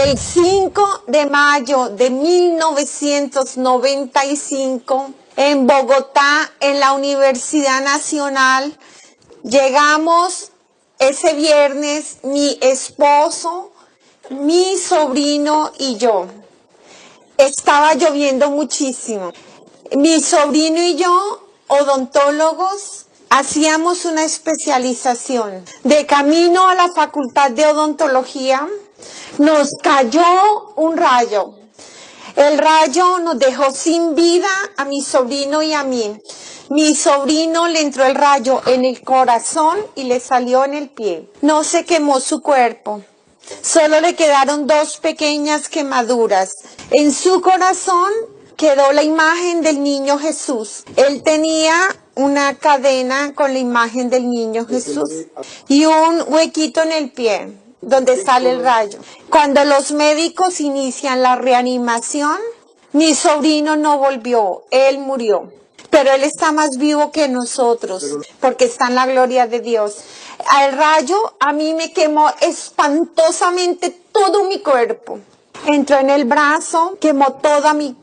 El 5 de mayo de 1995, en Bogotá, en la Universidad Nacional, llegamos ese viernes, mi esposo, mi sobrino y yo. Estaba lloviendo muchísimo. Mi sobrino y yo, odontólogos, hacíamos una especialización. De camino a la Facultad de Odontología, nos cayó un rayo. El rayo nos dejó sin vida a mi sobrino y a mí. Mi sobrino le entró el rayo en el corazón y le salió en el pie. No se quemó su cuerpo. Solo le quedaron 2 pequeñas quemaduras. En su corazón quedó la imagen del niño Jesús. Él tenía una cadena con la imagen del niño Jesús y un huequito en el pie donde sale el rayo. Cuando los médicos inician la reanimación, mi sobrino no volvió, él murió. Pero él está más vivo que nosotros, porque está en la gloria de Dios. El rayo a mí me quemó espantosamente todo mi cuerpo. Entró en el brazo, quemó todo mi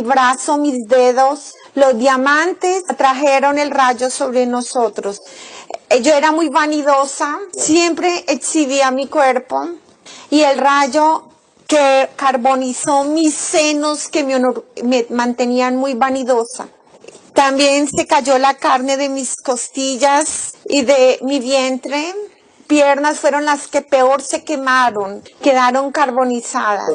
brazo, mis dedos. Los diamantes trajeron el rayo sobre nosotros. Yo era muy vanidosa, siempre exhibía mi cuerpo y el rayo que carbonizó mis senos que me mantenían muy vanidosa. También se cayó la carne de mis costillas y de mi vientre. Piernas fueron las que peor se quemaron, quedaron carbonizadas.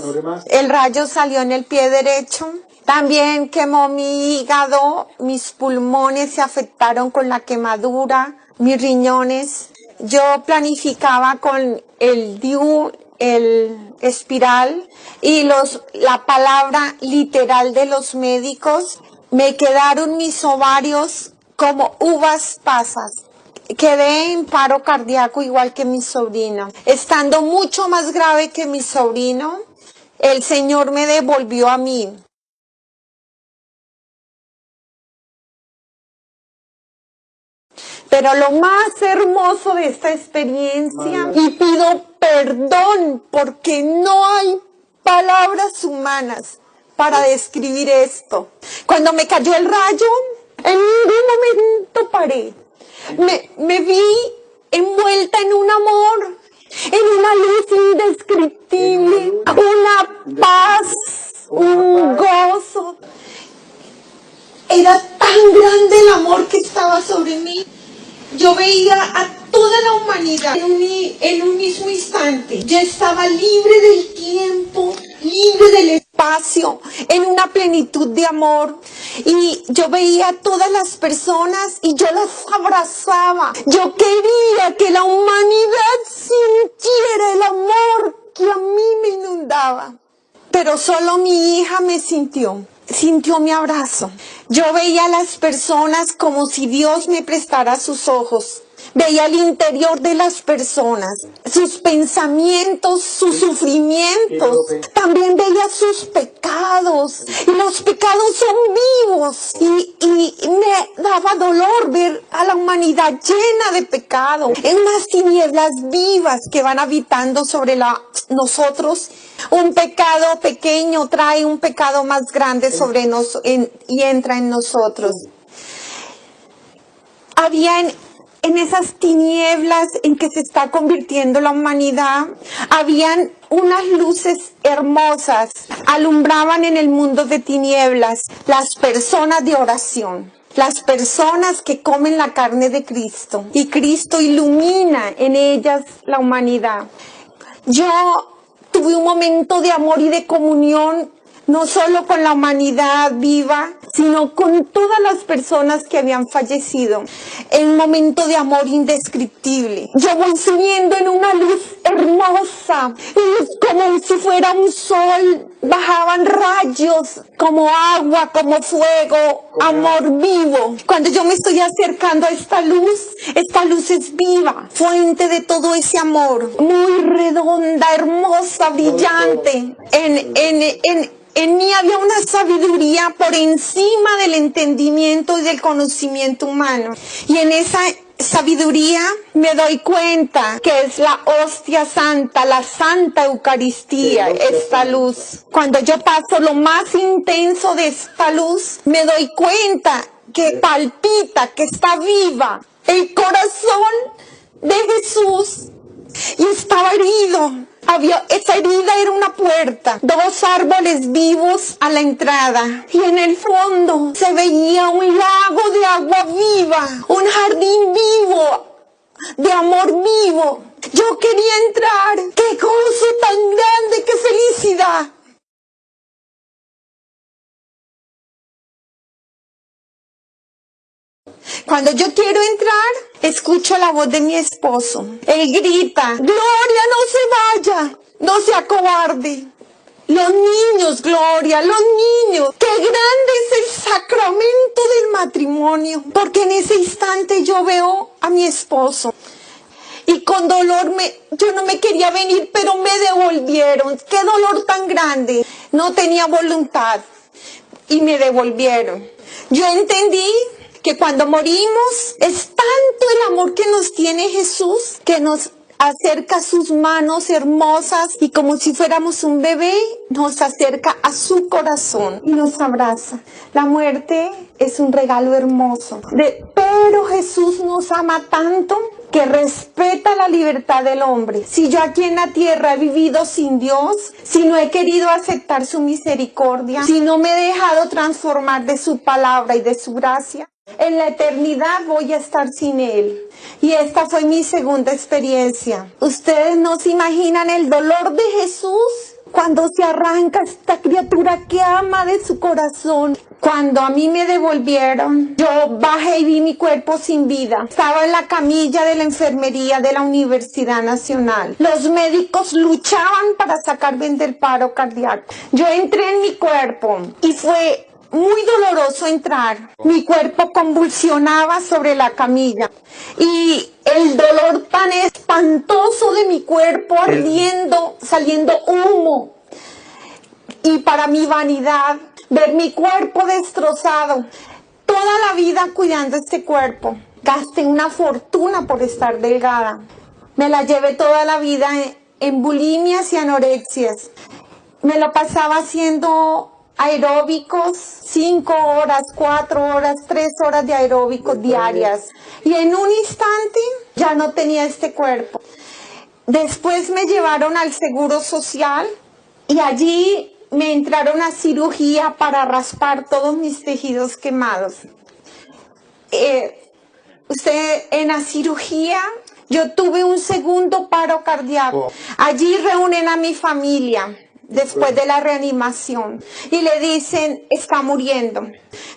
El rayo salió en el pie derecho. También quemó mi hígado, mis pulmones se afectaron con la quemadura, mis riñones. Yo planificaba con el DIU, el espiral y la palabra literal de los médicos. Me quedaron mis ovarios como uvas pasas. Quedé en paro cardíaco igual que mi sobrino. Estando mucho más grave que mi sobrino, el Señor me devolvió a mí. Pero lo más hermoso de esta experiencia, y pido perdón porque no hay palabras humanas para describir esto. Cuando me cayó el rayo, en ningún momento paré. Me vi envuelta en un amor, en una luz indescriptible, una paz, un gozo. Era tan grande el amor que estaba sobre mí. Yo veía a toda la humanidad en un mismo instante. Yo estaba libre del tiempo, libre del espacio, en una plenitud de amor. Y yo veía a todas las personas y yo las abrazaba. Yo quería que la humanidad sintiera el amor que a mí me inundaba. Pero solo mi hija me sintió mi abrazo. Yo veía a las personas como si Dios me prestara sus ojos. Veía el interior de las personas, sus pensamientos, sus sufrimientos. También veía sus pecados. Y los pecados son vivos. Y me daba dolor ver a la humanidad llena de pecado. En unas tinieblas vivas que van habitando sobre nosotros. Un pecado pequeño trae un pecado más grande sobre nosotros y entra en nosotros. Había en esas tinieblas en que se está convirtiendo la humanidad, habían unas luces hermosas, alumbraban en el mundo de tinieblas las personas de oración. Las personas que comen la carne de Cristo y Cristo ilumina en ellas la humanidad. Yo tuve un momento de amor y de comunión, no solo con la humanidad viva, sino con todas las personas que habían fallecido, en un momento de amor indescriptible. Yo voy subiendo en una luz hermosa, y como si fuera un sol, bajaban rayos, como agua, como fuego, amor vivo. Cuando yo me estoy acercando a esta luz es viva, fuente de todo ese amor, muy redonda, hermosa, brillante. En mí había una sabiduría por encima del entendimiento y del conocimiento humano. Y en esa sabiduría, me doy cuenta que es la hostia santa, la Santa Eucaristía, esta luz. Cuando yo paso lo más intenso de esta luz, me doy cuenta que palpita, que está viva el corazón de Jesús y estaba herido. Esa herida era una puerta, 2 árboles vivos a la entrada y en el fondo se veía un lago de agua viva, un jardín vivo, de amor vivo. Yo quería entrar. ¡Qué gozo tan grande! ¡Qué felicidad! Cuando yo quiero entrar, escucho la voz de mi esposo. Él grita: Gloria, no se vaya, no se acobarde. Los niños, Gloria, los niños. Qué grande es el sacramento del matrimonio. Porque en ese instante yo veo a mi esposo. Y con dolor, yo no me quería venir, pero me devolvieron. Qué dolor tan grande. No tenía voluntad. Y me devolvieron. Yo entendí que cuando morimos es tanto el amor que nos tiene Jesús, que nos acerca sus manos hermosas y como si fuéramos un bebé, nos acerca a su corazón y nos abraza. La muerte es un regalo hermoso, pero Jesús nos ama tanto que respeta la libertad del hombre. Si yo aquí en la tierra he vivido sin Dios, si no he querido aceptar su misericordia, si no me he dejado transformar de su palabra y de su gracia, en la eternidad voy a estar sin Él. Y esta fue mi segunda experiencia. Ustedes no se imaginan el dolor de Jesús cuando se arranca esta criatura que ama de su corazón. Cuando a mí me devolvieron, yo bajé y vi mi cuerpo sin vida. Estaba en la camilla de la enfermería de la Universidad Nacional. Los médicos luchaban para sacarme del paro cardíaco. Yo entré en mi cuerpo y fue muy doloroso entrar. Mi cuerpo convulsionaba sobre la camilla y el dolor tan espantoso de mi cuerpo ardiendo, saliendo humo. Y para mi vanidad, ver mi cuerpo destrozado. Toda la vida cuidando este cuerpo. Gasté una fortuna por estar delgada. Me la llevé toda la vida en bulimias y anorexias. Me lo pasaba haciendo aeróbicos, 5 horas, 4 horas, 3 horas de aeróbicos diarias. Y en un instante ya no tenía este cuerpo. Después me llevaron al Seguro Social y allí me entraron a cirugía para raspar todos mis tejidos quemados. En la cirugía yo tuve un segundo paro cardíaco. Allí reúnen a mi familia después de la reanimación y le dicen: está muriendo.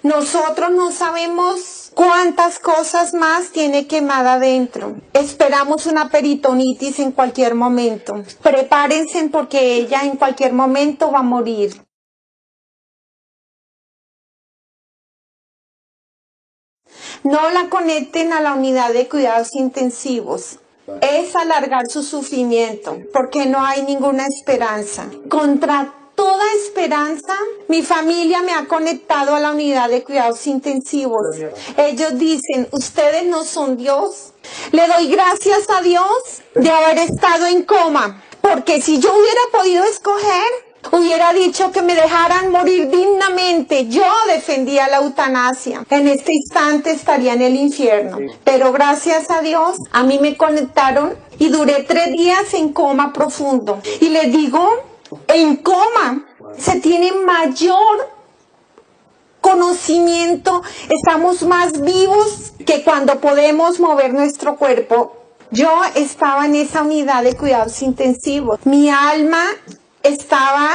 Nosotros no sabemos cuántas cosas más tiene quemada adentro. Esperamos una peritonitis en cualquier momento. Prepárense porque ella en cualquier momento va a morir. No la conecten a la unidad de cuidados intensivos. Es alargar su sufrimiento, porque no hay ninguna esperanza. Contra toda esperanza, mi familia me ha conectado a la unidad de cuidados intensivos. Ellos dicen: ustedes no son Dios. Le doy gracias a Dios de haber estado en coma, porque si yo hubiera podido escoger, hubiera dicho que me dejaran morir dignamente. Yo defendía la eutanasia. En este instante estaría en el infierno. Pero gracias a Dios, a mí me conectaron y duré 3 días en coma profundo. Y les digo, en coma se tiene mayor conocimiento, estamos más vivos que cuando podemos mover nuestro cuerpo. Yo estaba en esa unidad de cuidados intensivos. Mi alma estaba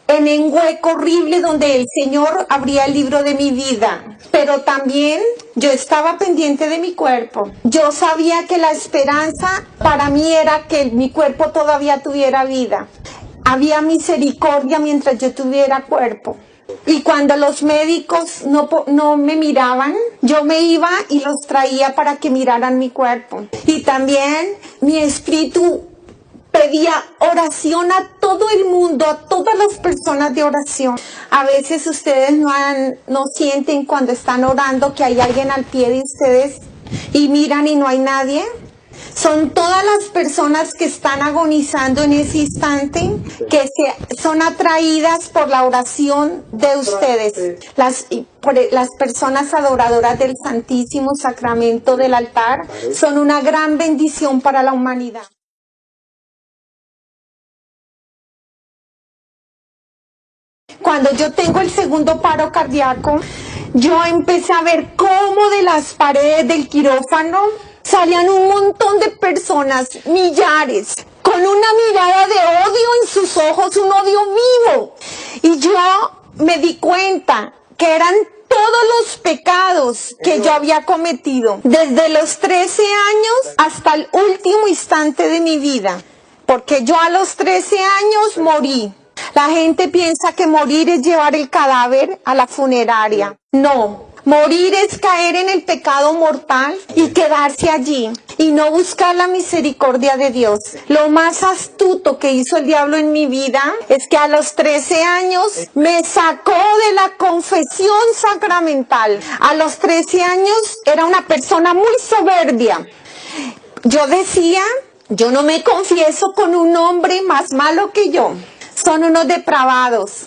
en un hueco horrible donde el Señor abría el libro de mi vida, pero también yo estaba pendiente de mi cuerpo. Yo sabía que la esperanza para mí era que mi cuerpo todavía tuviera vida. Había misericordia mientras yo tuviera cuerpo. Y cuando los médicos no me miraban, yo me iba y los traía para que miraran mi cuerpo. Y también mi espíritu pedía oración a todo el mundo, a todas las personas de oración. A veces ustedes no sienten cuando están orando que hay alguien al pie de ustedes y miran y no hay nadie. Son todas las personas que están agonizando en ese instante, que son atraídas por la oración de ustedes, las personas adoradoras del Santísimo Sacramento del altar, son una gran bendición para la humanidad. Cuando yo tengo el segundo paro cardíaco, yo empecé a ver cómo de las paredes del quirófano salían un montón de personas, millares, con una mirada de odio en sus ojos, un odio vivo. Y yo me di cuenta que eran todos los pecados que yo había cometido, desde los 13 años hasta el último instante de mi vida, porque yo a los 13 años morí. La gente piensa que morir es llevar el cadáver a la funeraria. No, morir es caer en el pecado mortal y quedarse allí y no buscar la misericordia de Dios. Lo más astuto que hizo el diablo en mi vida es que a los 13 años me sacó de la confesión sacramental. A los 13 años era una persona muy soberbia. Yo decía, yo no me confieso con un hombre más malo que yo. Son unos depravados.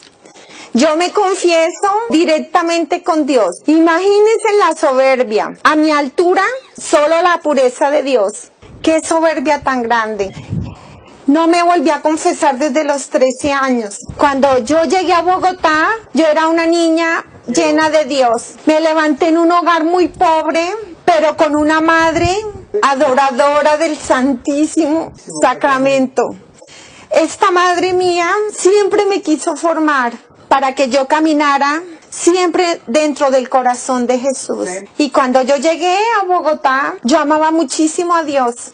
Yo me confieso directamente con Dios. Imagínense la soberbia. A mi altura, solo la pureza de Dios. ¡Qué soberbia tan grande! No me volví a confesar desde los 13 años. Cuando yo llegué a Bogotá, yo era una niña llena de Dios. Me levanté en un hogar muy pobre, pero con una madre adoradora del Santísimo Sacramento. Esta madre mía siempre me quiso formar para que yo caminara siempre dentro del corazón de Jesús. Y cuando yo llegué a Bogotá, yo amaba muchísimo a Dios.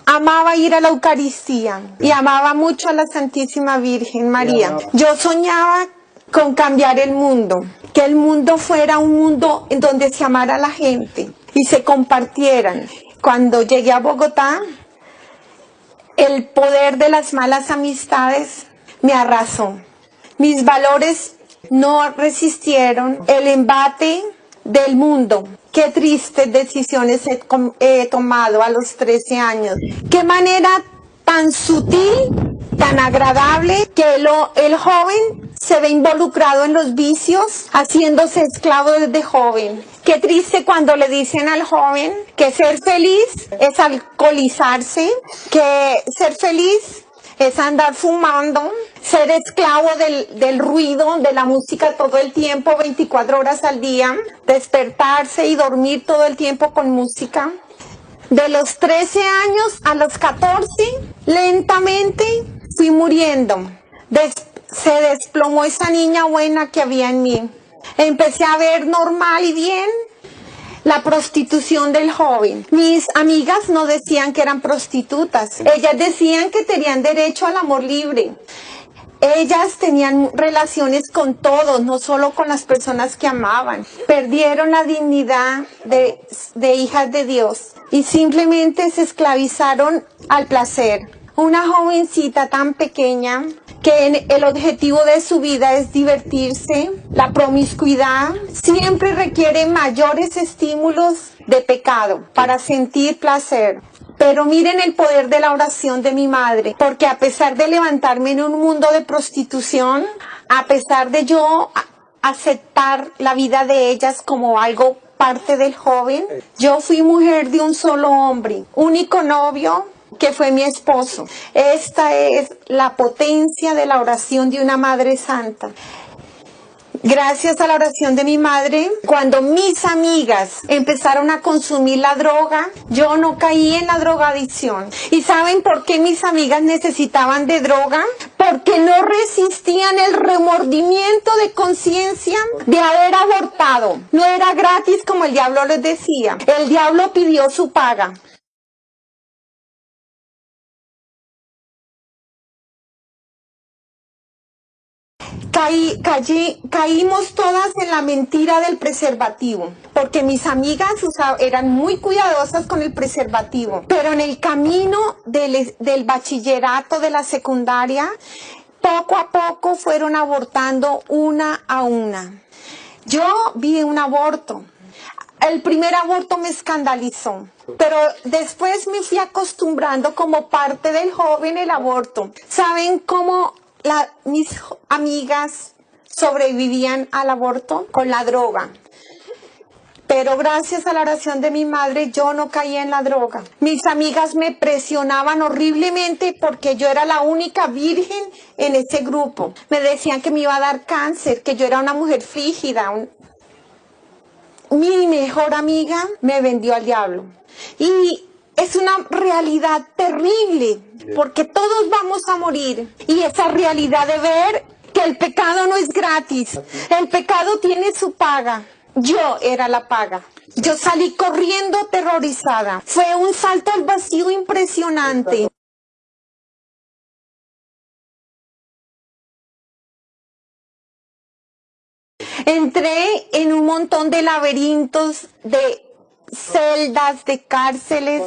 Amaba ir a la Eucaristía y amaba mucho a la Santísima Virgen María. Yo soñaba con cambiar el mundo, que el mundo fuera un mundo en donde se amara a la gente y se compartieran. Cuando llegué a Bogotá, el poder de las malas amistades me arrasó. Mis valores no resistieron el embate del mundo. Qué tristes decisiones he tomado a los 13 años. Qué manera tan sutil, tan agradable, que el joven se ve involucrado en los vicios, haciéndose esclavo desde joven. Qué triste cuando le dicen al joven que ser feliz es alcoholizarse, que ser feliz es andar fumando, ser esclavo del ruido, de la música todo el tiempo, 24 horas al día, despertarse y dormir todo el tiempo con música. De los 13 años a los 14, lentamente fui muriendo. Se desplomó esa niña buena que había en mí. Empecé a ver normal y bien la prostitución del joven. Mis amigas no decían que eran prostitutas. Ellas decían que tenían derecho al amor libre. Ellas tenían relaciones con todos, no solo con las personas que amaban. Perdieron la dignidad de hijas de Dios y simplemente se esclavizaron al placer. Una jovencita tan pequeña que el objetivo de su vida es divertirse, la promiscuidad siempre requiere mayores estímulos de pecado para sentir placer. Pero miren el poder de la oración de mi madre, porque a pesar de levantarme en un mundo de prostitución, a pesar de yo aceptar la vida de ellas como algo parte del joven, yo fui mujer de un solo hombre, único novio, que fue mi esposo. Esta es la potencia de la oración de una madre santa. Gracias a la oración de mi madre, cuando mis amigas empezaron a consumir la droga, yo no caí en la drogadicción. ¿Y saben por qué mis amigas necesitaban de droga? Porque no resistían el remordimiento de conciencia de haber abortado. No era gratis como el diablo les decía. El diablo pidió su paga. Caímos todas en la mentira del preservativo, porque mis amigas eran muy cuidadosas con el preservativo, pero en el camino del bachillerato, de la secundaria, poco a poco fueron abortando una a una. Yo vi un aborto. El primer aborto me escandalizó, pero después me fui acostumbrando como parte del joven el aborto. ¿Saben cómo mis amigas sobrevivían al aborto? Con la droga. Pero gracias a la oración de mi madre yo no caí en la droga. Mis amigas me presionaban horriblemente porque yo era la única virgen en ese grupo. Me decían que me iba a dar cáncer, que yo era una mujer frígida. Mi mejor amiga me vendió al diablo. Y es una realidad terrible porque todos vamos a morir. Y esa realidad de ver que el pecado no es gratis. El pecado tiene su paga. Yo era la paga. Yo salí corriendo aterrorizada. Fue un salto al vacío impresionante. Entré en un montón de laberintos, de celdas, de cárceles.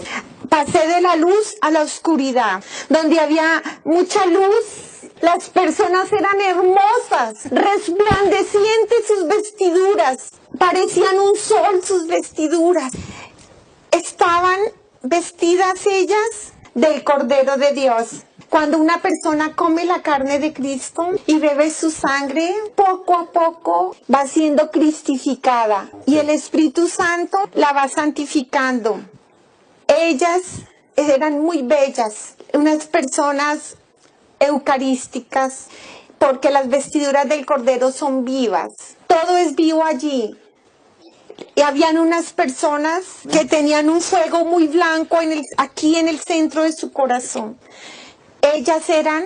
Pasé de la luz a la oscuridad. Donde había mucha luz, las personas eran hermosas, resplandecientes sus vestiduras. Parecían un sol sus vestiduras. Estaban vestidas ellas del Cordero de Dios. Cuando una persona come la carne de Cristo y bebe su sangre, poco a poco va siendo cristificada y el Espíritu Santo la va santificando. Ellas eran muy bellas, unas personas eucarísticas, porque las vestiduras del Cordero son vivas. Todo es vivo allí. Y habían unas personas que tenían un fuego muy blanco aquí en el centro de su corazón. Ellas eran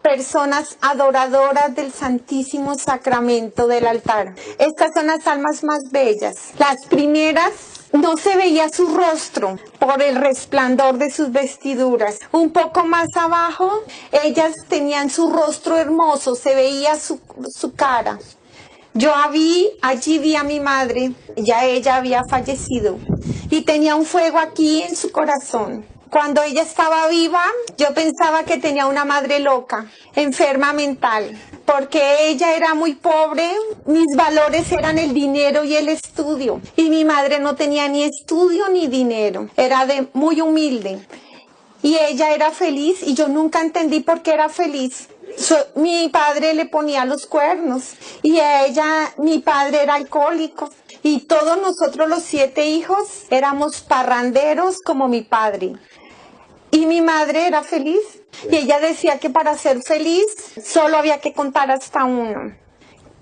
personas adoradoras del Santísimo Sacramento del altar. Estas son las almas más bellas. Las primeras no se veía su rostro por el resplandor de sus vestiduras. Un poco más abajo, ellas tenían su rostro hermoso, se veía su cara. Yo allí vi a mi madre, ya ella había fallecido, y tenía un fuego aquí en su corazón. Cuando ella estaba viva, yo pensaba que tenía una madre loca, enferma mental, porque ella era muy pobre, mis valores eran el dinero y el estudio, y mi madre no tenía ni estudio ni dinero, era muy humilde. Y ella era feliz y yo nunca entendí por qué era feliz. Mi padre le ponía los cuernos y mi padre era alcohólico. Y todos nosotros los 7 hijos éramos parranderos como mi padre. Y mi madre era feliz. Y ella decía que para ser feliz solo había que contar hasta 1.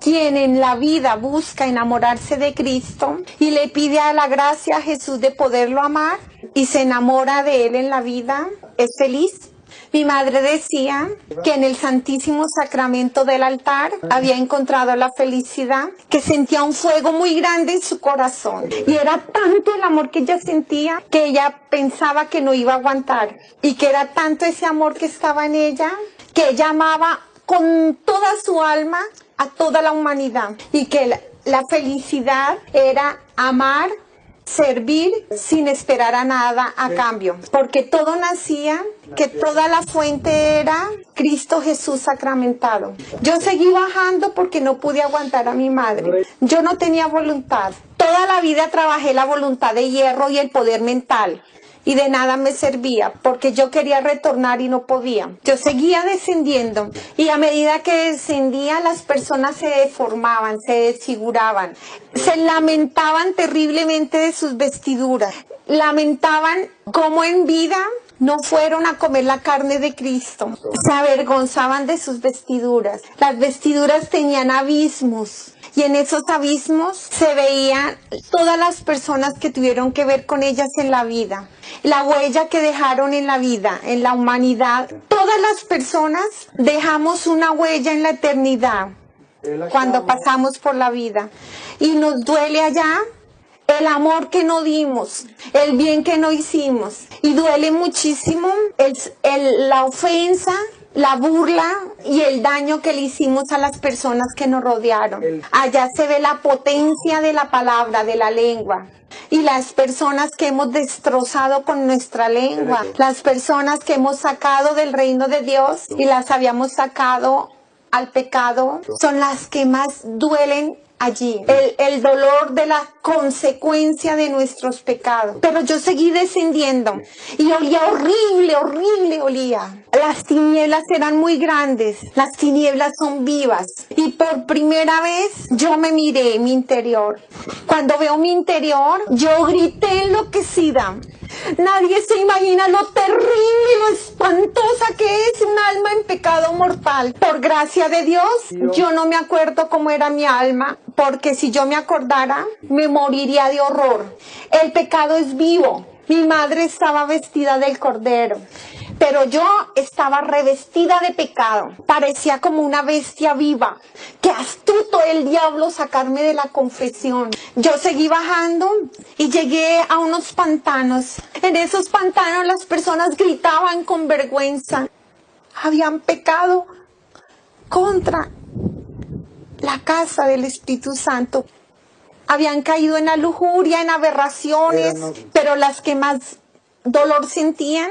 Quien en la vida busca enamorarse de Cristo y le pide a la gracia a Jesús de poderlo amar y se enamora de Él en la vida, es feliz. Mi madre decía que en el Santísimo Sacramento del altar había encontrado la felicidad, que sentía un fuego muy grande en su corazón. Y era tanto el amor que ella sentía que ella pensaba que no iba a aguantar. Y que era tanto ese amor que estaba en ella, que ella amaba con toda su alma a toda la humanidad. Y que la felicidad era amar, servir sin esperar a nada a cambio, porque todo nacía, que toda la fuente era Cristo Jesús sacramentado. Yo seguí bajando porque no pude aguantar a mi madre. Yo no tenía voluntad. Toda la vida trabajé la voluntad de hierro y el poder mental. Y de nada me servía, porque yo quería retornar y no podía. Yo seguía descendiendo, y a medida que descendía, las personas se deformaban, se desfiguraban, se lamentaban terriblemente de sus vestiduras, lamentaban cómo en vida no fueron a comer la carne de Cristo, se avergonzaban de sus vestiduras. Las vestiduras tenían abismos. Y en esos abismos se veían todas las personas que tuvieron que ver con ellas en la vida. La huella que dejaron en la vida, en la humanidad. Todas las personas dejamos una huella en la eternidad cuando pasamos por la vida. Y nos duele allá el amor que no dimos, el bien que no hicimos. Y duele muchísimo la ofensa, la burla y el daño que le hicimos a las personas que nos rodearon. Allá se ve la potencia de la palabra, de la lengua. Y las personas que hemos destrozado con nuestra lengua, las personas que hemos sacado del reino de Dios y las habíamos sacado al pecado, son las que más duelen allí, el dolor de la consecuencia de nuestros pecados. Pero yo seguí descendiendo y olía horrible, horrible olía. Las tinieblas eran muy grandes, las tinieblas son vivas. Y por primera vez yo me miré en mi interior. Cuando veo mi interior, yo grité enloquecida. Nadie se imagina lo terrible, lo espantosa que es un alma en pecado mortal. Por gracia de Dios, yo no me acuerdo cómo era mi alma, porque si yo me acordara, me moriría de horror. El pecado es vivo. Mi madre estaba vestida del cordero, pero yo estaba revestida de pecado. Parecía como una bestia viva. Qué astuto el diablo sacarme de la confesión. Yo seguí bajando y llegué a unos pantanos. En esos pantanos las personas gritaban con vergüenza. Habían pecado contra la casa del Espíritu Santo. Habían caído en la lujuria, en aberraciones, pero las que más dolor sentían,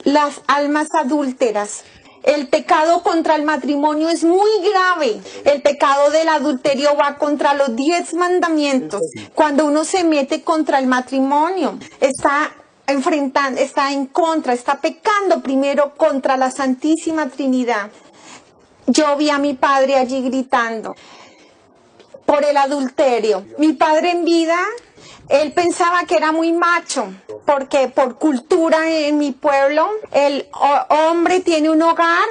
las almas adúlteras. El pecado contra el matrimonio es muy grave. El pecado del adulterio va contra los 10 mandamientos. Cuando uno se mete contra el matrimonio, está en contra, está pecando primero contra la Santísima Trinidad. Yo vi a mi padre allí gritando por el adulterio. Mi padre en vida, él pensaba que era muy macho, porque por cultura en mi pueblo, el hombre tiene un hogar,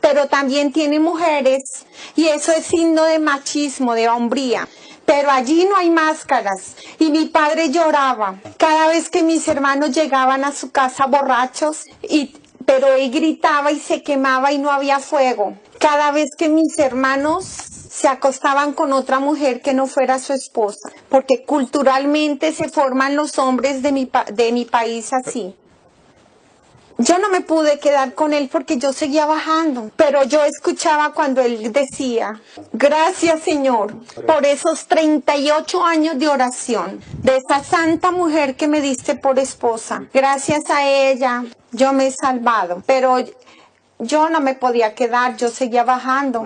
pero también tiene mujeres, y eso es signo de machismo, de hombría. Pero allí no hay máscaras, y mi padre lloraba cada vez que mis hermanos llegaban a su casa borrachos, pero él gritaba y se quemaba y no había fuego. Cada vez que mis hermanos se acostaban con otra mujer que no fuera su esposa, porque culturalmente se forman los hombres de mi país así. Yo no me pude quedar con él porque yo seguía bajando, pero yo escuchaba cuando él decía, gracias Señor por esos 38 años de oración, de esa santa mujer que me diste por esposa. Gracias a ella yo me he salvado, pero yo no me podía quedar, yo seguía bajando.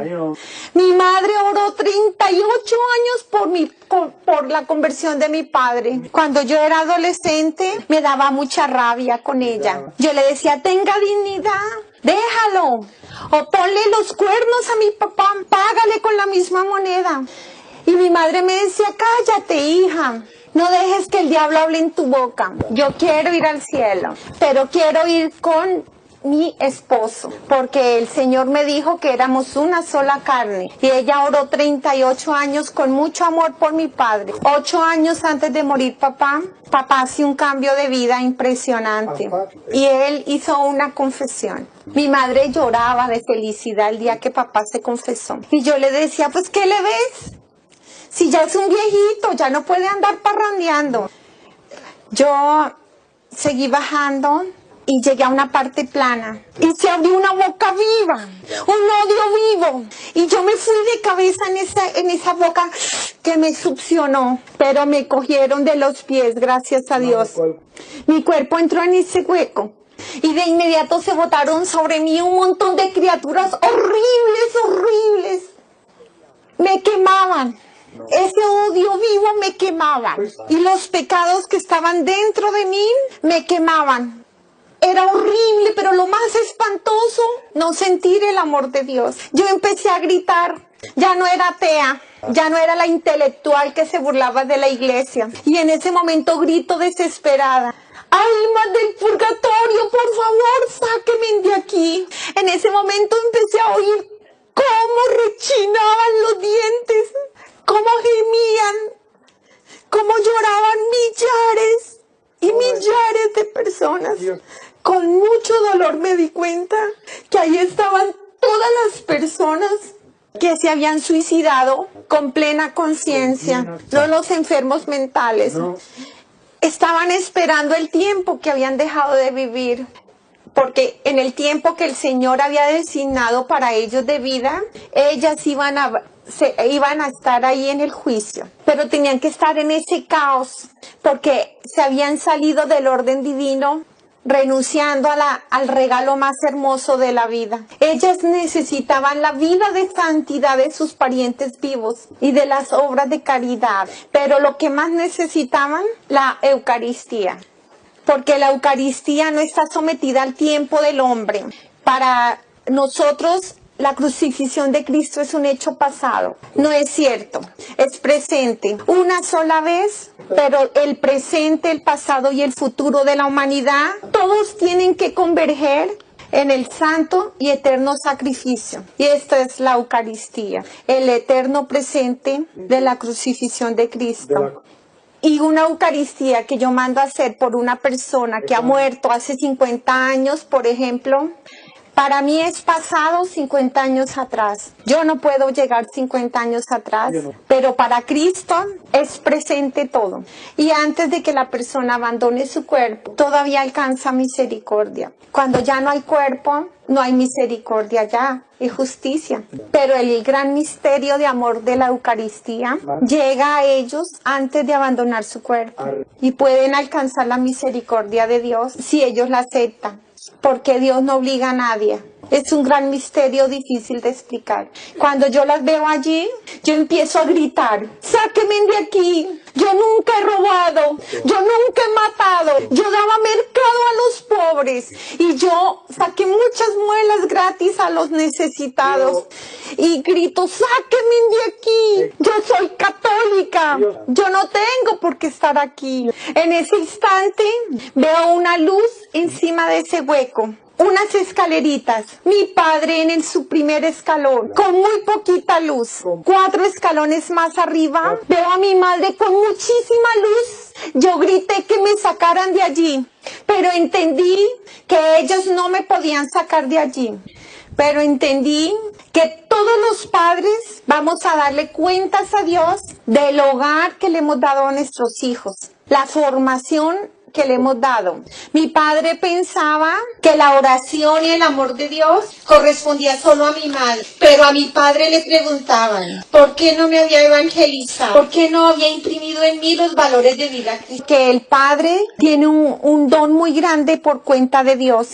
Mi madre oró 38 años por la conversión de mi padre. Cuando yo era adolescente, me daba mucha rabia con ella. Yo le decía, tenga dignidad, déjalo. O ponle los cuernos a mi papá, págale con la misma moneda. Y mi madre me decía, cállate, hija. No dejes que el diablo hable en tu boca. Yo quiero ir al cielo, pero quiero ir con mi esposo, porque el Señor me dijo que éramos una sola carne. Y ella oró 38 años con mucho amor por mi padre. 8 años antes de morir papá hace un cambio de vida impresionante. Y él hizo una confesión. Mi madre lloraba de felicidad el día que papá se confesó. Y yo le decía, pues, ¿qué le ves? Si ya es un viejito, ya no puede andar parrandeando. Yo seguí bajando y llegué a una parte plana y se abrió una boca viva, un odio vivo, y yo me fui de cabeza en esa boca que me succionó, pero me cogieron de los pies, gracias a Dios. Mi cuerpo entró en ese hueco y de inmediato se botaron sobre mí un montón de criaturas horribles, horribles. Me quemaban. Ese odio vivo me quemaba, y los pecados que estaban dentro de mí me quemaban. Era horrible, pero lo más espantoso, no sentir el amor de Dios. Yo empecé a gritar, ya no era atea, ya no era la intelectual que se burlaba de la iglesia. Y en ese momento grito desesperada, almas del purgatorio, por favor, sáquenme de aquí. En ese momento empecé a oír cómo rechinaban los dientes, cómo gemían, cómo lloraban millares y millares de personas. Con mucho dolor me di cuenta que ahí estaban todas las personas que se habían suicidado con plena conciencia, no los enfermos mentales. Estaban esperando el tiempo que habían dejado de vivir, porque en el tiempo que el Señor había designado para ellos de vida, ellas iban a estar ahí en el juicio, pero tenían que estar en ese caos, porque se habían salido del orden divino renunciando al regalo más hermoso de la vida. Ellas necesitaban la vida de santidad de sus parientes vivos y de las obras de caridad, pero lo que más necesitaban, la Eucaristía, porque la Eucaristía no está sometida al tiempo del hombre. Para nosotros, la crucifixión de Cristo es un hecho pasado. No es cierto, es presente. Una sola vez, pero el presente, el pasado y el futuro de la humanidad, todos tienen que converger en el santo y eterno sacrificio. Y esta es la Eucaristía, el eterno presente de la crucifixión de Cristo. Y una Eucaristía que yo mando a hacer por una persona que ha muerto hace 50 años, por ejemplo, para mí es pasado 50 años atrás. Yo no puedo llegar 50 años atrás, pero para Cristo es presente todo. Y antes de que la persona abandone su cuerpo, todavía alcanza misericordia. Cuando ya no hay cuerpo, no hay misericordia ya, y justicia. Pero el gran misterio de amor de la Eucaristía llega a ellos antes de abandonar su cuerpo. Y pueden alcanzar la misericordia de Dios si ellos la aceptan. Porque Dios no obliga a nadie. Es un gran misterio difícil de explicar. Cuando yo las veo allí, yo empiezo a gritar: ¡sáquenme de aquí! Yo nunca he robado, yo nunca he matado, yo daba mercado a los pobres y yo saqué muchas muelas gratis a los necesitados. Y grito: ¡sáquenme de aquí! Yo soy católica, yo no tengo por qué estar aquí. En ese instante veo una luz encima de ese hueco. Unas escaleritas, mi padre en su primer escalón, con muy poquita luz. 4 escalones más arriba, veo a mi madre con muchísima luz. Yo grité que me sacaran de allí, pero entendí que ellos no me podían sacar de allí. Pero entendí que todos los padres vamos a darle cuentas a Dios del hogar que le hemos dado a nuestros hijos, la formación que le hemos dado. Mi padre pensaba que la oración y el amor de Dios correspondía solo a mi madre, pero a mi padre le preguntaban ¿por qué no me había evangelizado? ¿Por qué no había imprimido en mí los valores de vida cristiana? Que el padre tiene un don muy grande por cuenta de Dios.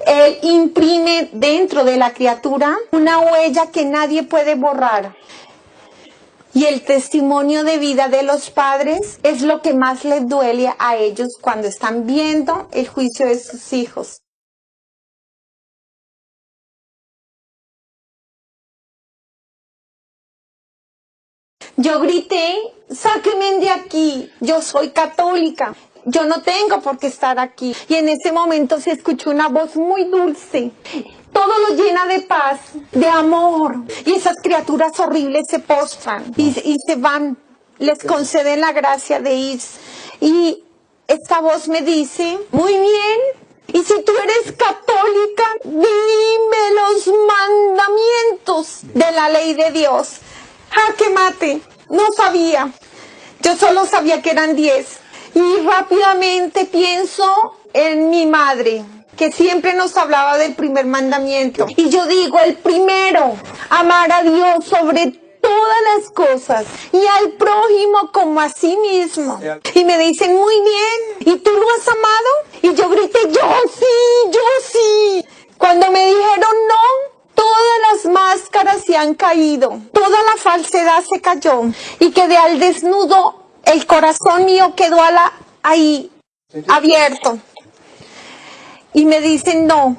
Él imprime dentro de la criatura una huella que nadie puede borrar. Y el testimonio de vida de los padres es lo que más les duele a ellos cuando están viendo el juicio de sus hijos. Yo grité: sáquenme de aquí, yo soy católica, yo no tengo por qué estar aquí. Y en ese momento se escuchó una voz muy dulce. Todo lo llena de paz, de amor. Y esas criaturas horribles se postran y se van, les conceden la gracia de irse. Y esta voz me dice: muy bien, y si tú eres católica, dime los mandamientos de la ley de Dios. ¡Jaque mate! No sabía. Yo solo sabía que eran 10. Y rápidamente pienso en mi madre, que siempre nos hablaba del primer mandamiento. Y yo digo: el primero, amar a Dios sobre todas las cosas y al prójimo como a sí mismo. Y me dicen: muy bien, ¿y tú lo has amado? Y yo grité: yo sí. Cuando me dijeron no, todas las máscaras se han caído, toda la falsedad se cayó y quedé al desnudo. El corazón mío quedó ahí abierto. Y me dicen: no,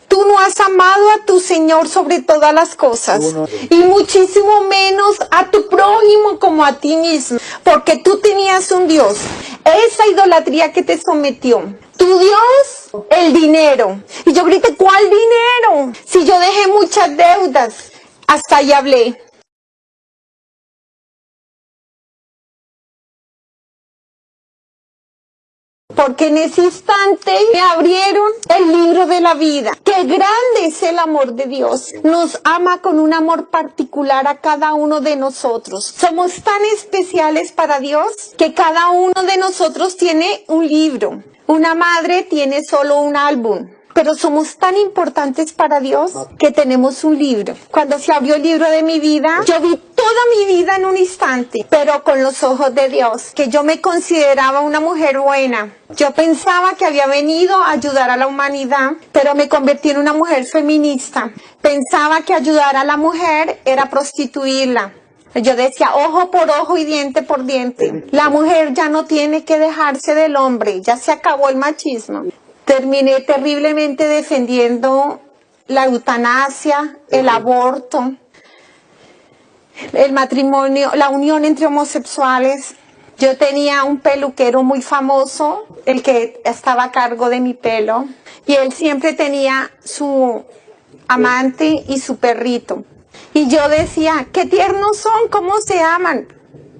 tú no has amado a tu Señor sobre todas las cosas, y muchísimo menos a tu prójimo como a ti mismo, porque tú tenías un Dios, esa idolatría que te sometió. Tu Dios, el dinero. Y yo grité: ¿cuál dinero? Si yo dejé muchas deudas. Hasta ahí hablé. Porque en ese instante me abrieron el libro de la vida. ¡Qué grande es el amor de Dios! Nos ama con un amor particular a cada uno de nosotros. Somos tan especiales para Dios que cada uno de nosotros tiene un libro. Una madre tiene solo un álbum. pero somos tan importantes para Dios que tenemos un libro. Cuando se abrió el libro de mi vida, yo vi toda mi vida en un instante, pero con los ojos de Dios, que yo me consideraba una mujer buena. Yo pensaba que había venido a ayudar a la humanidad, pero me convertí en una mujer feminista. Pensaba que ayudar a la mujer era prostituirla. Yo decía, ojo por ojo y diente por diente. La mujer ya no tiene que dejarse del hombre, ya se acabó el machismo. Terminé terriblemente defendiendo la eutanasia, el aborto, el matrimonio, la unión entre homosexuales. Yo tenía un peluquero muy famoso, el que estaba a cargo de mi pelo, y él siempre tenía su amante y su perrito. Y yo decía, qué tiernos son, cómo se aman.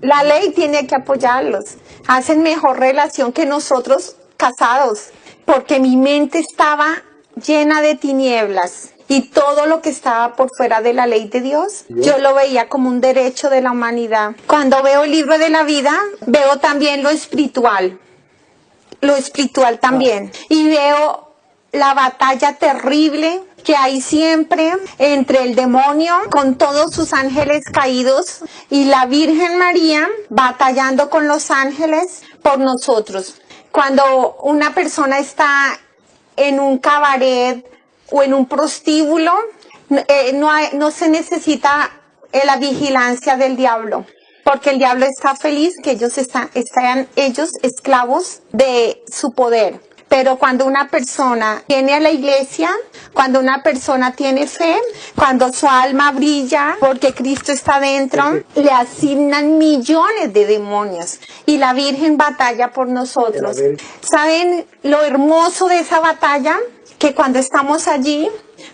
La ley tiene que apoyarlos. Hacen mejor relación que nosotros casados, porque mi mente estaba llena de tinieblas. Y todo lo que estaba por fuera de la ley de Dios, yo lo veía como un derecho de la humanidad. Cuando veo el libro de la vida, veo también lo espiritual también. Y veo la batalla terrible que hay siempre entre el demonio con todos sus ángeles caídos y la Virgen María batallando con los ángeles por nosotros. Cuando una persona está en un cabaret o en un prostíbulo, no se necesita la vigilancia del diablo, porque el diablo está feliz que ellos sean ellos esclavos de su poder. Pero cuando una persona viene a la iglesia, cuando una persona tiene fe, cuando su alma brilla porque Cristo está dentro, le asignan millones de demonios y la Virgen batalla por nosotros. ¿Saben lo hermoso de esa batalla? Que cuando estamos allí,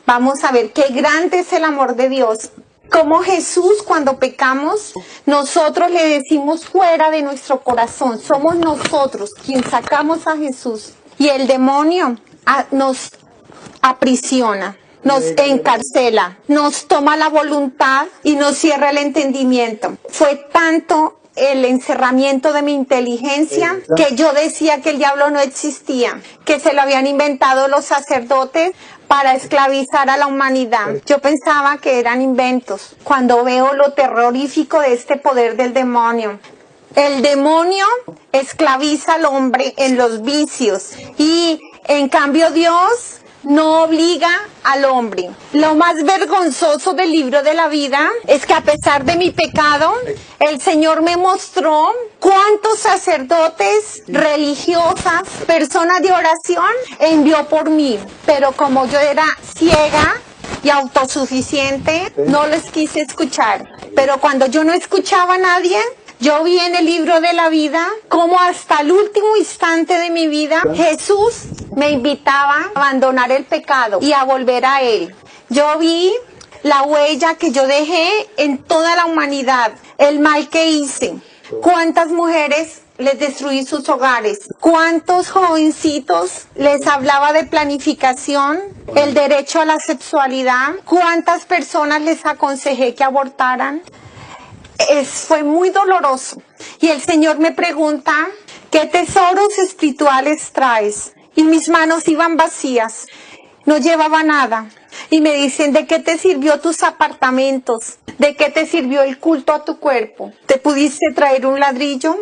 vamos a ver qué grande es el amor de Dios. Como Jesús, cuando pecamos, nosotros le decimos fuera de nuestro corazón. Somos nosotros quien sacamos a Jesús. Y el demonio nos aprisiona, nos encarcela, nos toma la voluntad y nos cierra el entendimiento. Fue tanto el encerramiento de mi inteligencia que yo decía que el diablo no existía, que se lo habían inventado los sacerdotes para esclavizar a la humanidad. Yo pensaba que eran inventos. Cuando veo lo terrorífico de este poder del demonio, el demonio esclaviza al hombre en los vicios y en cambio Dios no obliga al hombre. Lo más vergonzoso del libro de la vida es que a pesar de mi pecado, el Señor me mostró cuántos sacerdotes, religiosas, personas de oración envió por mí. Pero como yo era ciega y autosuficiente, no les quise escuchar. Pero cuando yo no escuchaba a nadie, yo vi en el libro de la vida cómo hasta el último instante de mi vida Jesús me invitaba a abandonar el pecado y a volver a Él. Yo vi la huella que yo dejé en toda la humanidad, el mal que hice. ¿Cuántas mujeres les destruí sus hogares? ¿Cuántos jovencitos les hablaba de planificación, el derecho a la sexualidad? ¿Cuántas personas les aconsejé que abortaran? Fue muy doloroso. Y el Señor me pregunta, ¿qué tesoros espirituales traes? Y mis manos iban vacías, no llevaba nada. Y me dicen, ¿de qué te sirvió tus apartamentos? ¿De qué te sirvió el culto a tu cuerpo? ¿Te pudiste traer un ladrillo?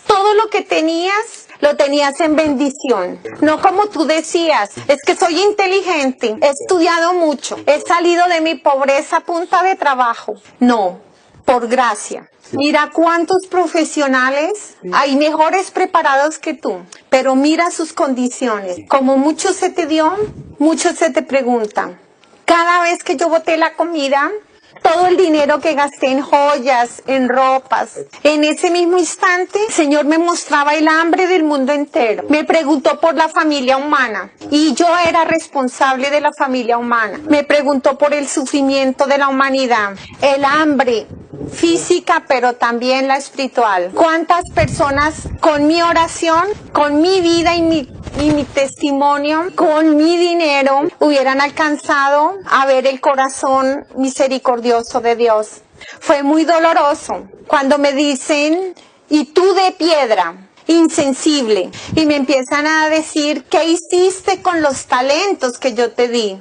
Todo lo que tenías, lo tenías en bendición. No como tú decías, es que soy inteligente, he estudiado mucho, he salido de mi pobreza a punta de trabajo. No. Por gracia. Mira cuántos profesionales hay mejores preparados que tú, pero mira sus condiciones. Como mucho se te dio, mucho se te preguntan. Cada vez que yo boté la comida, todo el dinero que gasté en joyas, en ropas, en ese mismo instante, el Señor me mostraba el hambre del mundo entero. Me preguntó por la familia humana y yo era responsable de la familia humana. Me preguntó por el sufrimiento de la humanidad, el hambre física, pero también la espiritual. ¿Cuántas personas con mi oración, con mi vida y mi testimonio, con mi dinero, hubieran alcanzado a ver el corazón misericordioso de Dios? Fue muy doloroso cuando me dicen, ¿y tú de piedra? insensible. Y me empiezan a decir, ¿qué hiciste con los talentos que yo te di?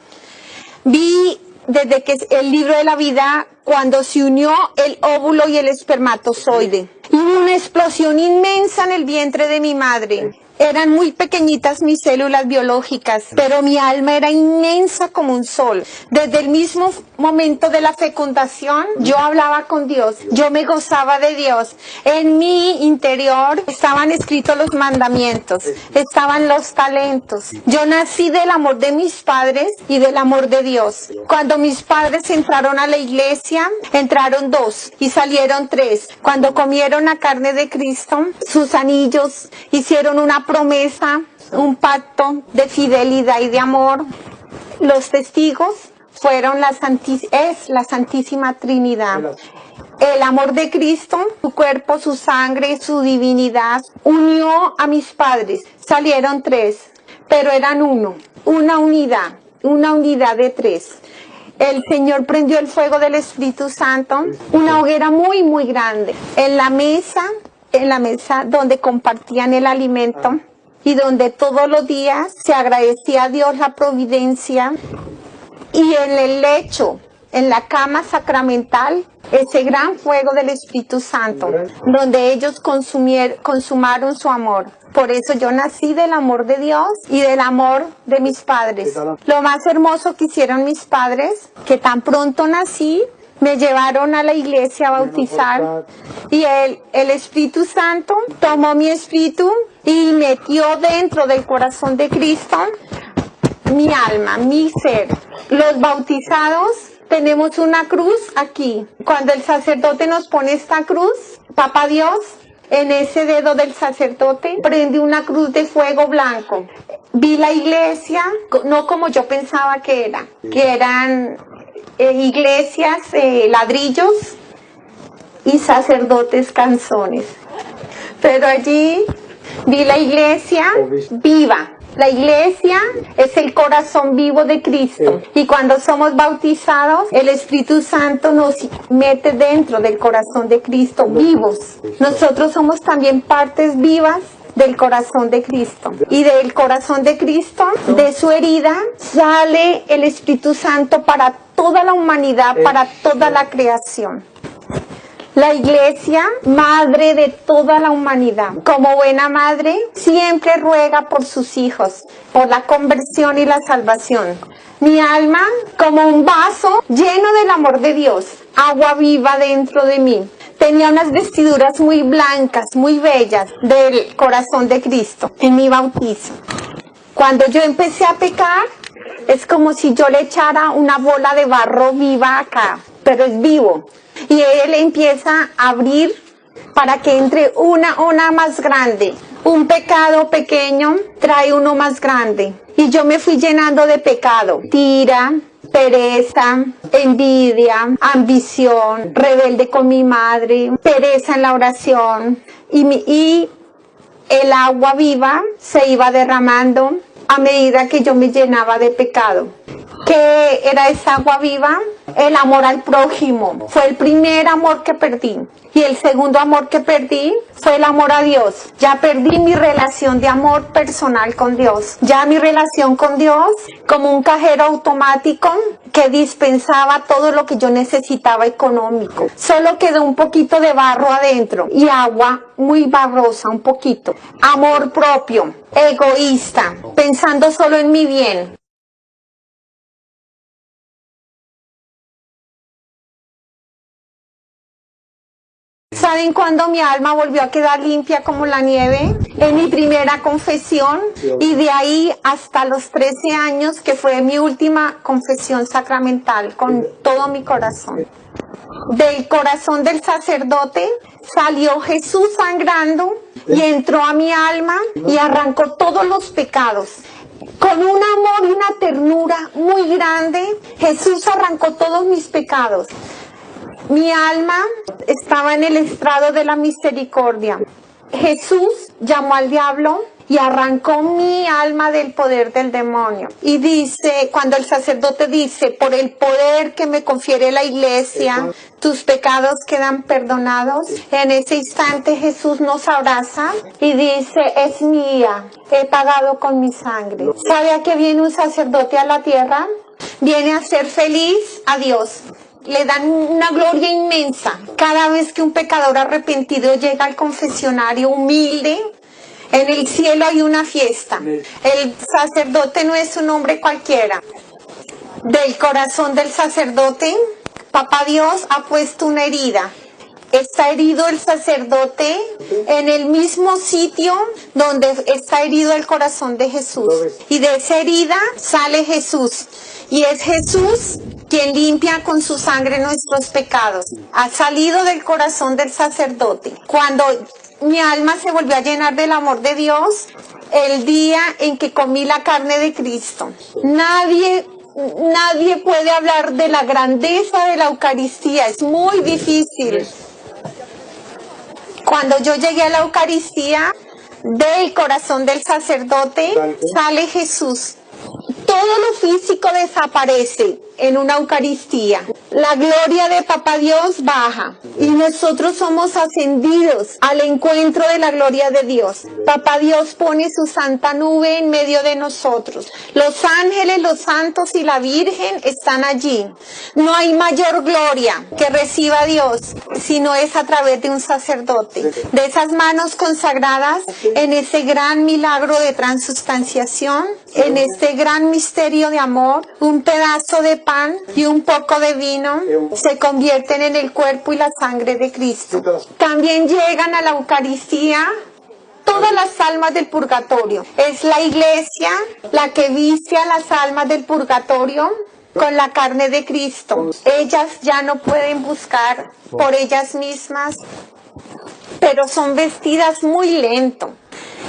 Vi desde que el libro de la vida, cuando se unió el óvulo y el espermatozoide. Y hubo una explosión inmensa en el vientre de mi madre. Eran muy pequeñitas mis células biológicas, pero mi alma era inmensa como un sol. Desde el mismo momento de la fecundación, yo hablaba con Dios, yo me gozaba de Dios. En mi interior estaban escritos los mandamientos, estaban los talentos. Yo nací del amor de mis padres y del amor de Dios. Cuando mis padres entraron a la iglesia, entraron 2 y salieron 3. Cuando comieron la carne de Cristo, sus anillos hicieron una promesa, un pacto de fidelidad y de amor. Los testigos fueron la Santísima Trinidad. El amor de Cristo, su cuerpo, su sangre, su divinidad, unió a mis padres. Salieron 3, pero eran uno, una unidad de 3. El Señor prendió el fuego del Espíritu Santo, una hoguera muy, muy grande. En la mesa donde compartían el alimento y donde todos los días se agradecía a Dios la providencia, y en el lecho, en la cama sacramental, ese gran fuego del Espíritu Santo, donde ellos consumaron su amor. Por eso yo nací del amor de Dios y del amor de mis padres. Lo más hermoso que hicieron mis padres, que tan pronto nací, me llevaron a la iglesia a bautizar, y el Espíritu Santo tomó mi espíritu y metió dentro del corazón de Cristo mi alma, mi ser. Los bautizados tenemos una cruz aquí. Cuando el sacerdote nos pone esta cruz, Papá Dios, en ese dedo del sacerdote prende una cruz de fuego blanco. Vi la iglesia, no como yo pensaba que eran iglesias, ladrillos y sacerdotes canzones. Pero allí vi la iglesia viva. La iglesia es el corazón vivo de Cristo. Y cuando somos bautizados, el Espíritu Santo nos mete dentro del corazón de Cristo, vivos. Nosotros somos también partes vivas del corazón de Cristo. Y del corazón de Cristo, de su herida, sale el Espíritu Santo para toda la humanidad, para toda la creación. La iglesia, madre de toda la humanidad, como buena madre, siempre ruega por sus hijos, por la conversión y la salvación. Mi alma, como un vaso lleno del amor de Dios, agua viva dentro de mí. Tenía unas vestiduras muy blancas, muy bellas, del corazón de Cristo, en mi bautizo. Cuando yo empecé a pecar, es como si yo le echara una bola de barro viva acá, pero es vivo. Y él empieza a abrir para que entre una más grande. Un pecado pequeño trae uno más grande. Y yo me fui llenando de pecado. Tira, pereza, envidia, ambición, rebelde con mi madre, pereza en la oración. Y el agua viva se iba derramando a medida que yo me llenaba de pecado. ¿Qué era esa agua viva? El amor al prójimo. Fue el primer amor que perdí. Y el segundo amor que perdí fue el amor a Dios. Ya perdí mi relación de amor personal con Dios. Ya mi relación con Dios, como un cajero automático que dispensaba todo lo que yo necesitaba económico. Solo quedó un poquito de barro adentro y agua muy barrosa, un poquito. Amor propio, egoísta, pensando solo en mi bien. ¿Saben cuándo mi alma volvió a quedar limpia como la nieve? En mi primera confesión, y de ahí hasta los 13 años, que fue mi última confesión sacramental, con todo mi corazón. Del corazón del sacerdote salió Jesús sangrando y entró a mi alma y arrancó todos los pecados. Con un amor y una ternura muy grande, Jesús arrancó todos mis pecados. Mi alma estaba en el estrado de la misericordia. Jesús llamó al diablo y arrancó mi alma del poder del demonio. Y dice, cuando el sacerdote dice, por el poder que me confiere la iglesia, tus pecados quedan perdonados. En ese instante Jesús nos abraza y dice, es mía, he pagado con mi sangre. ¿Sabe a qué viene un sacerdote a la tierra? Viene a ser feliz a Dios. Le dan una gloria inmensa. Cada vez que un pecador arrepentido llega al confesionario humilde, en el cielo hay una fiesta. El sacerdote no es un hombre cualquiera. Del corazón del sacerdote, Papá Dios ha puesto una herida. Está herido el sacerdote en el mismo sitio donde está herido el corazón de Jesús. Y de esa herida sale Jesús. Y es Jesús quien limpia con su sangre nuestros pecados. Ha salido del corazón del sacerdote. Cuando mi alma se volvió a llenar del amor de Dios, el día en que comí la carne de Cristo. Nadie puede hablar de la grandeza de la Eucaristía. Es muy difícil. Cuando yo llegué a la Eucaristía, del corazón del sacerdote sale Jesús. Todo lo físico desaparece en una Eucaristía. La gloria de Papá Dios baja y nosotros somos ascendidos al encuentro de la gloria de Dios. Papá Dios pone su santa nube en medio de nosotros. Los ángeles, los santos y la Virgen están allí. No hay mayor gloria que reciba Dios si no es a través de un sacerdote. De esas manos consagradas en ese gran milagro de transustanciación, en este gran misterio de amor, un pedazo de pan y un poco de vino se convierten en el cuerpo y la sangre de Cristo. También llegan a la Eucaristía todas las almas del purgatorio. Es la iglesia la que viste a las almas del purgatorio con la carne de Cristo. Ellas ya no pueden buscar por ellas mismas, pero son vestidas muy lento.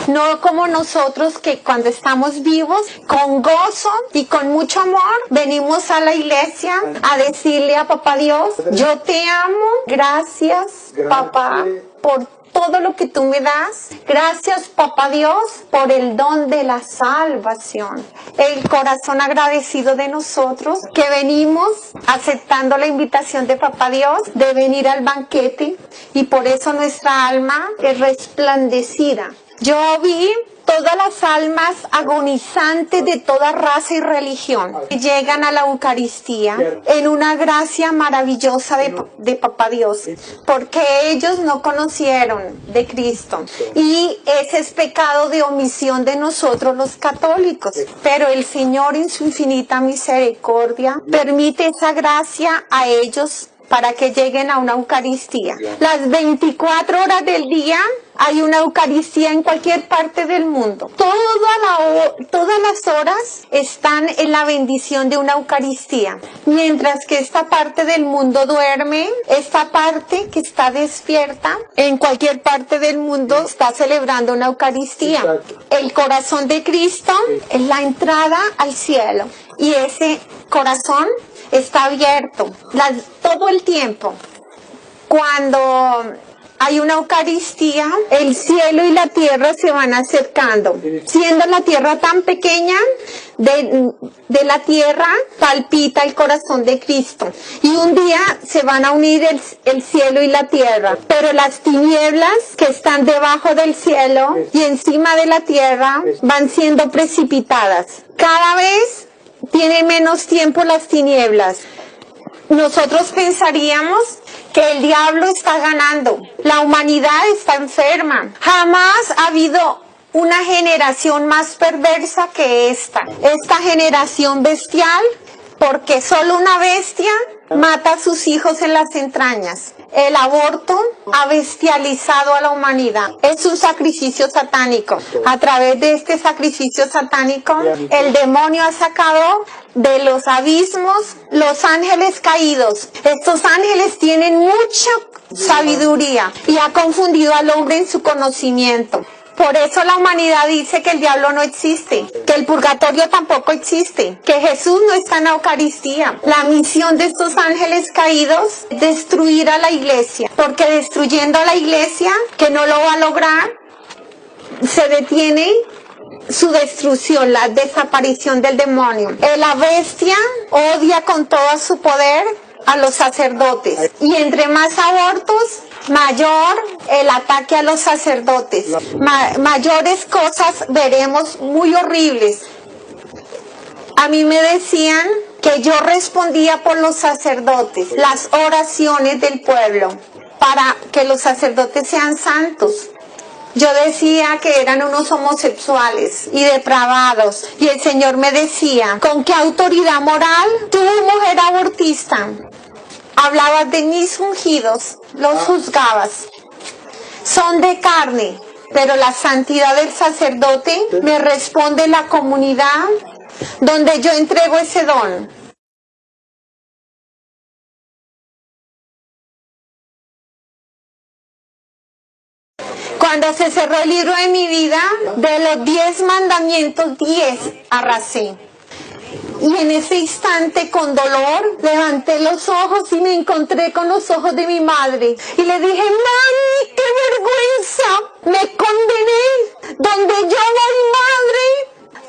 No como nosotros que cuando estamos vivos, con gozo y con mucho amor, venimos a la iglesia a decirle a Papá Dios, yo te amo, gracias Papá por todo lo que tú me das. Gracias Papá Dios por el don de la salvación. El corazón agradecido de nosotros que venimos aceptando la invitación de Papá Dios de venir al banquete y por eso nuestra alma es resplandecida. Yo vi todas las almas agonizantes de toda raza y religión que llegan a la Eucaristía en una gracia maravillosa de Papá Dios, porque ellos no conocieron de Cristo y ese es pecado de omisión de nosotros los católicos, pero el Señor en su infinita misericordia permite esa gracia a ellos para que lleguen a una Eucaristía. Las 24 horas del día hay una Eucaristía en cualquier parte del mundo. Todas las horas están en la bendición de una Eucaristía. Mientras que esta parte del mundo duerme, esta parte que está despierta, en cualquier parte del mundo está celebrando una Eucaristía. El corazón de Cristo es la entrada al cielo. Y ese corazón está abierto todo el tiempo. Cuando hay una Eucaristía, el cielo y la tierra se van acercando. Siendo la tierra tan pequeña, de la tierra palpita el corazón de Cristo. Y un día se van a unir el cielo y la tierra. Pero las tinieblas que están debajo del cielo y encima de la tierra van siendo precipitadas. Cada vez tienen menos tiempo las tinieblas. Nosotros pensaríamos que el diablo está ganando, la humanidad está enferma. Jamás ha habido una generación más perversa que esta generación bestial, porque solo una bestia mata a sus hijos en las entrañas. El aborto ha bestializado a la humanidad. Es un sacrificio satánico. A través de este sacrificio satánico, el demonio ha sacado de los abismos los ángeles caídos. Estos ángeles tienen mucha sabiduría y ha confundido al hombre en su conocimiento. Por eso la humanidad dice que el diablo no existe, que el purgatorio tampoco existe, que Jesús no está en la Eucaristía. La misión de estos ángeles caídos es destruir a la iglesia, porque destruyendo a la iglesia, que no lo va a lograr, se detiene su destrucción, la desaparición del demonio. La bestia odia con todo su poder a los sacerdotes, y entre más abortos, mayor el ataque a los sacerdotes. Mayores cosas veremos muy horribles. A mí me decían que yo respondía por los sacerdotes, las oraciones del pueblo, para que los sacerdotes sean santos. Yo decía que eran unos homosexuales y depravados, y el Señor me decía, ¿con qué autoridad moral tú, mujer abortista, hablabas de mis ungidos, los juzgabas? Son de carne, pero la santidad del sacerdote me responde la comunidad donde yo entrego ese don. Cuando se cerró el libro de mi vida, de los 10 mandamientos, 10 arrasé. Y en ese instante, con dolor, levanté los ojos y me encontré con los ojos de mi madre. Y le dije, mami, qué vergüenza, me condené. Donde yo voy, madre,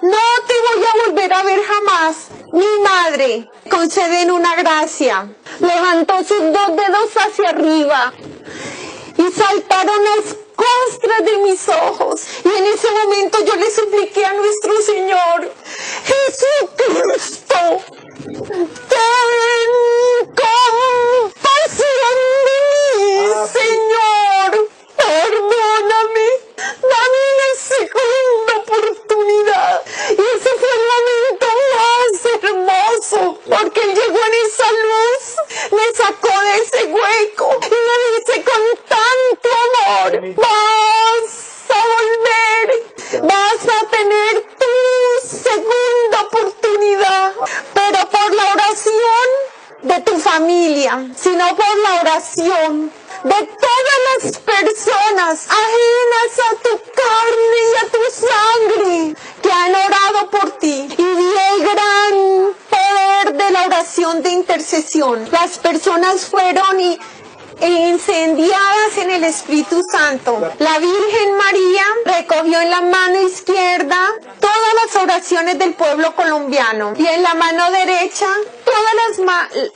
no te voy a volver a ver jamás. Mi madre, conceden una gracia. Levantó sus 2 dedos hacia arriba y saltaron las costras de mis ojos. Y en ese momento yo le supliqué a nuestro Señor, Jesucristo, ten compasión de mí, Señor, perdóname, dame una segunda oportunidad. Y ese fue el momento más hermoso, porque Él llegó en esa luz, me sacó de ese hueco y me dice con tanto amor, vas a volver, vas a tener tu segunda oportunidad, pero por la oración de tu familia, sino por la oración de todas las personas ajenas a tu carne y a tu sangre que han orado por ti. Y vi el gran poder de la oración de intercesión. Las personas fueron incendiadas en el Espíritu Santo. La Virgen María recogió en la mano izquierda todas las oraciones del pueblo colombiano y en la mano derecha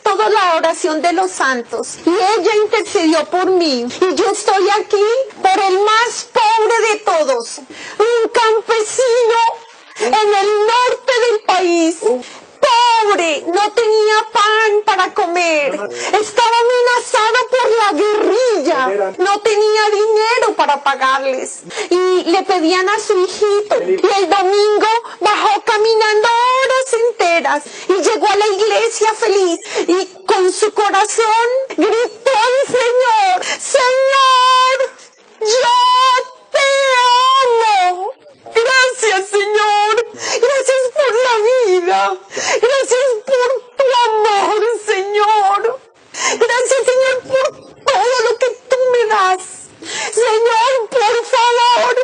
toda la oración de los santos. Y ella intercedió por mí. Y yo estoy aquí por el más pobre de todos, un campesino en el norte del país. Pobre, no tenía pan para comer, estaba amenazado por la guerrilla, no tenía dinero para pagarles y le pedían a su hijito. Y el domingo bajó caminando horas enteras y llegó a la iglesia feliz y con su corazón gritó al Señor, Señor, yo te amo. Gracias, Señor. Gracias por la vida. Gracias por tu amor, Señor. Gracias, Señor, por todo lo que tú me das. Señor, por favor,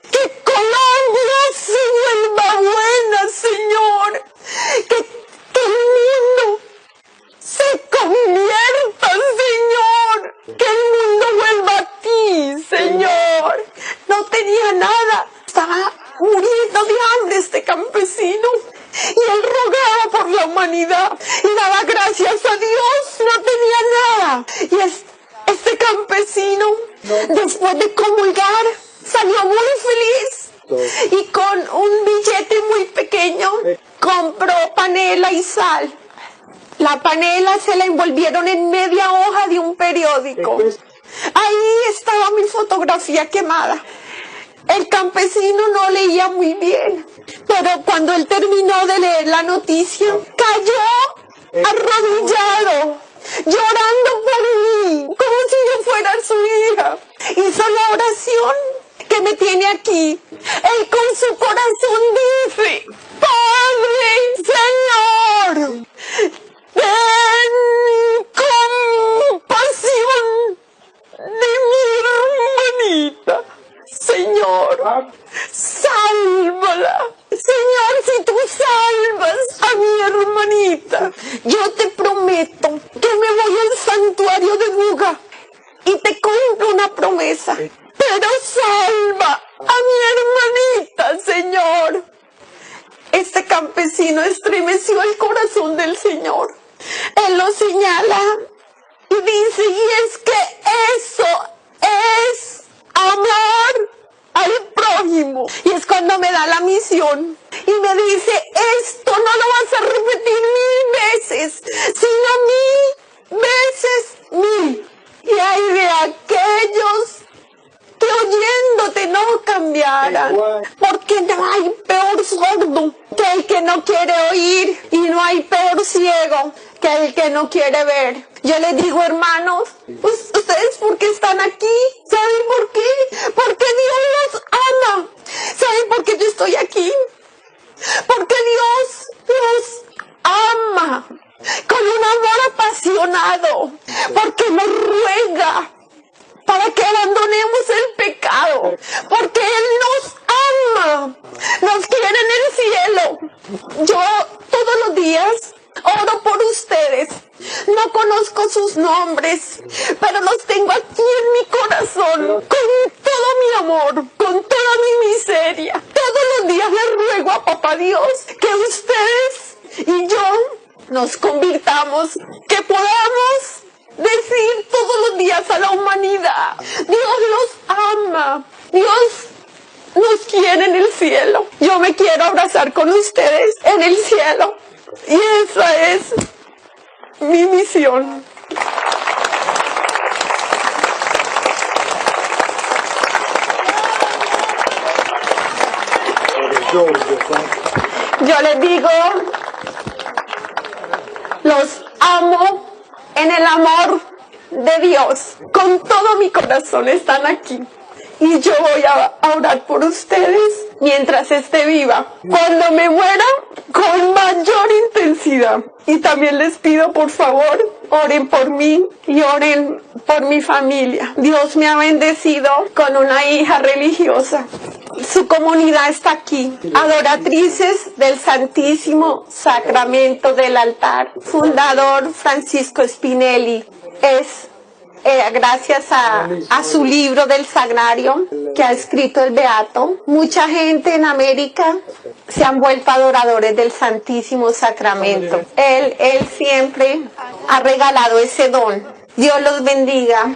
que Colombia se vuelva buena, Señor. Que el mundo se convierta, Señor. Que el mundo vuelva a ti, Señor. No tenía nada. Estaba muriendo de hambre este campesino y él rogaba por la humanidad y daba gracias a Dios, no tenía nada. Y este campesino, después de comulgar, salió muy feliz y con un billete muy pequeño compró panela y sal. La panela se la envolvieron en media hoja de un periódico. Ahí estaba mi fotografía quemada. El campesino no leía muy bien, pero cuando él terminó de leer la noticia, cayó arrodillado, llorando por mí, como si yo fuera su hija. Hizo la oración que me tiene aquí. Él con su corazón dice, Padre, Señor, ten compasión de mi hermanita. Señor, campesino estremeció el corazón del Señor. Él lo señala y dice, y es que eso es amor al prójimo. Y es cuando me da la misión y me dice, esto no lo vas a repetir 1000 veces, sino 1000 veces 1000. Y hay de aquellos que oyéndote no cambiaran, porque no hay peor sordo que el que no quiere oír, y no hay peor ciego que el que no quiere ver. Yo les digo, hermanos, pues, ¿ustedes por qué están aquí? ¿Saben por qué? Porque Dios los ama. ¿Saben por qué yo estoy aquí? Porque Dios los ama con un amor apasionado, porque nos ruega para que abandonemos el pecado, porque Él nos ama, nos quiere en el cielo. Yo todos los días oro por ustedes, no conozco sus nombres, pero los tengo aquí en mi corazón, con todo mi amor, con toda mi miseria. Todos los días le ruego a Papá Dios que ustedes y yo nos convirtamos, que podamos decir todos los días a la humanidad, Dios los ama, Dios nos quiere en el cielo. Yo me quiero abrazar con ustedes en el cielo, y esa es mi misión. Yo les digo, los amo en el amor de Dios. Con todo mi corazón están aquí. Y yo voy a orar por ustedes mientras esté viva. Cuando me muera, con mayor intensidad. Y también les pido, por favor, oren por mí y oren por mi familia. Dios me ha bendecido con una hija religiosa. Su comunidad está aquí, adoratrices del Santísimo Sacramento del altar. Fundador Francisco Spinelli. Es gracias a su libro del Sagrario que ha escrito el Beato. Mucha gente en América se han vuelto adoradores del Santísimo Sacramento. Él siempre ha regalado ese don. Dios los bendiga.